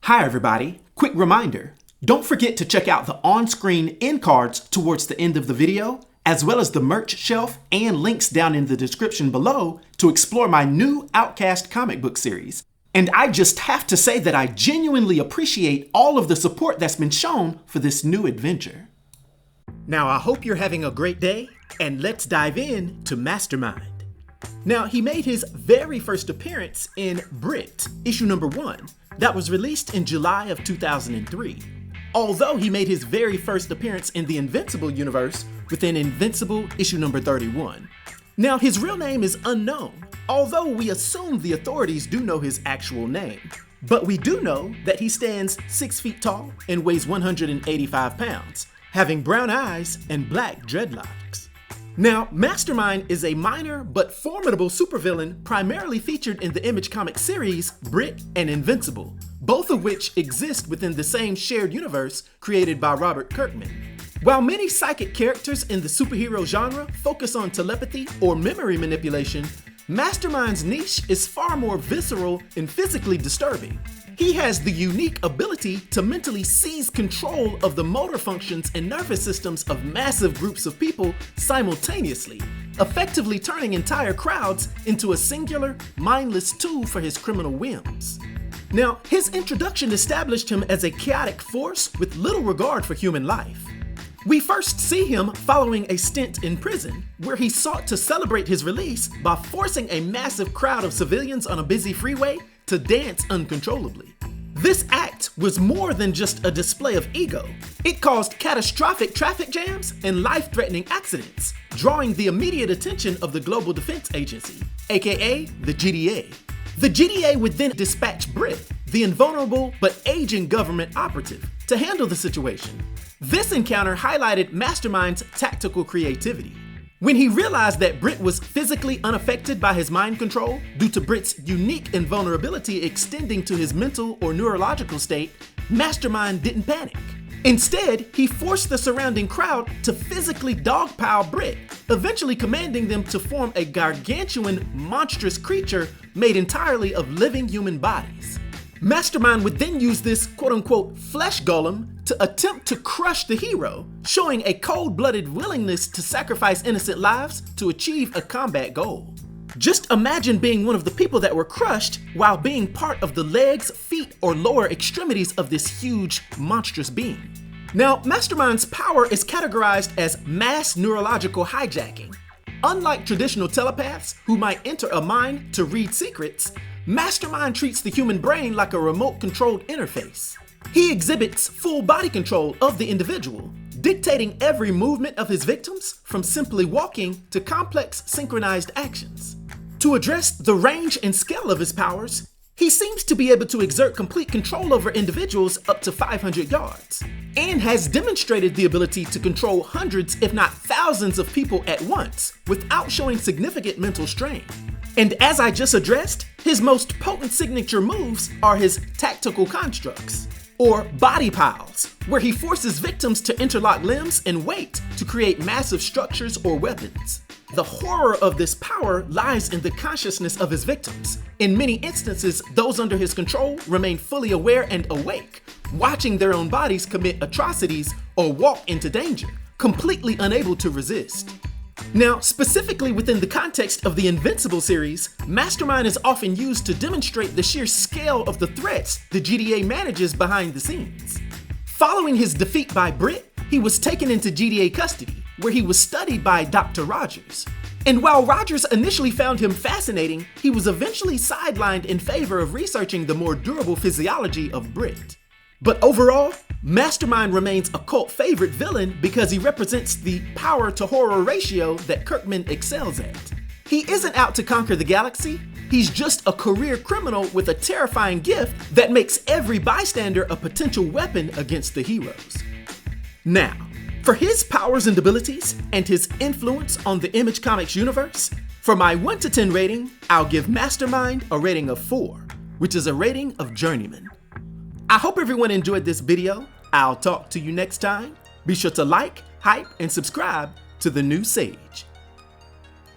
Hi everybody, quick reminder, don't forget to check out the on-screen end cards towards the end of the video, as well as the merch shelf and links down in the description below to explore my new Outcast comic book series. And I just have to say that I genuinely appreciate all of the support that's been shown for this new adventure. Now I hope you're having a great day, and let's dive in to Mastermind. Now he made his very first appearance in Brit, issue number 1, that was released in July of 2003. Although he made his very first appearance in the Invincible universe within Invincible issue number 31. Now his real name is unknown, although we assume the authorities do know his actual name. But we do know that he stands 6 feet tall and weighs 185 pounds, having brown eyes and black dreadlocks. Now, Mastermind is a minor but formidable supervillain primarily featured in the Image Comics series Brit and Invincible, both of which exist within the same shared universe created by Robert Kirkman. While many psychic characters in the superhero genre focus on telepathy or memory manipulation, Mastermind's niche is far more visceral and physically disturbing. He has the unique ability to mentally seize control of the motor functions and nervous systems of massive groups of people simultaneously, effectively turning entire crowds into a singular, mindless tool for his criminal whims. Now, his introduction established him as a chaotic force with little regard for human life. We first see him following a stint in prison, where he sought to celebrate his release by forcing a massive crowd of civilians on a busy freeway to dance uncontrollably. This act was more than just a display of ego. It caused catastrophic traffic jams and life-threatening accidents, drawing the immediate attention of the Global Defense Agency, aka the GDA. The GDA would then dispatch Brit, the invulnerable but aging government operative, to handle the situation. This encounter highlighted Mastermind's tactical creativity. When he realized that Brit was physically unaffected by his mind control due to Brit's unique invulnerability extending to his mental or neurological state, Mastermind didn't panic. Instead, he forced the surrounding crowd to physically dogpile Brit, eventually commanding them to form a gargantuan, monstrous creature made entirely of living human bodies. Mastermind would then use this quote-unquote flesh golem to attempt to crush the hero, showing a cold-blooded willingness to sacrifice innocent lives to achieve a combat goal. Just imagine being one of the people that were crushed while being part of the legs, feet, or lower extremities of this huge, monstrous being. Now, Mastermind's power is categorized as mass neurological hijacking. Unlike traditional telepaths who might enter a mind to read secrets, Mastermind treats the human brain like a remote-controlled interface. He exhibits full body control of the individual, dictating every movement of his victims from simply walking to complex synchronized actions. To address the range and scale of his powers, he seems to be able to exert complete control over individuals up to 500 yards, and has demonstrated the ability to control hundreds if not thousands of people at once without showing significant mental strain. And as I just addressed, his most potent signature moves are his tactical constructs, or body piles, where he forces victims to interlock limbs and wait to create massive structures or weapons. The horror of this power lies in the consciousness of his victims. In many instances, those under his control remain fully aware and awake, watching their own bodies commit atrocities or walk into danger, completely unable to resist. Now, specifically within the context of the Invincible series, Mastermind is often used to demonstrate the sheer scale of the threats the GDA manages behind the scenes. Following his defeat by Brit, he was taken into GDA custody, where he was studied by Dr. Rogers. And while Rogers initially found him fascinating, he was eventually sidelined in favor of researching the more durable physiology of Brit. But overall, Mastermind remains a cult favorite villain because he represents the power to horror ratio that Kirkman excels at. He isn't out to conquer the galaxy, he's just a career criminal with a terrifying gift that makes every bystander a potential weapon against the heroes. Now, for his powers and abilities and his influence on the Image Comics universe, for my 1 to 10 rating, I'll give Mastermind a rating of 4, which is a rating of Journeyman. I hope everyone enjoyed this video. I'll talk to you next time. Be sure to like, hype, and subscribe to The New Sage.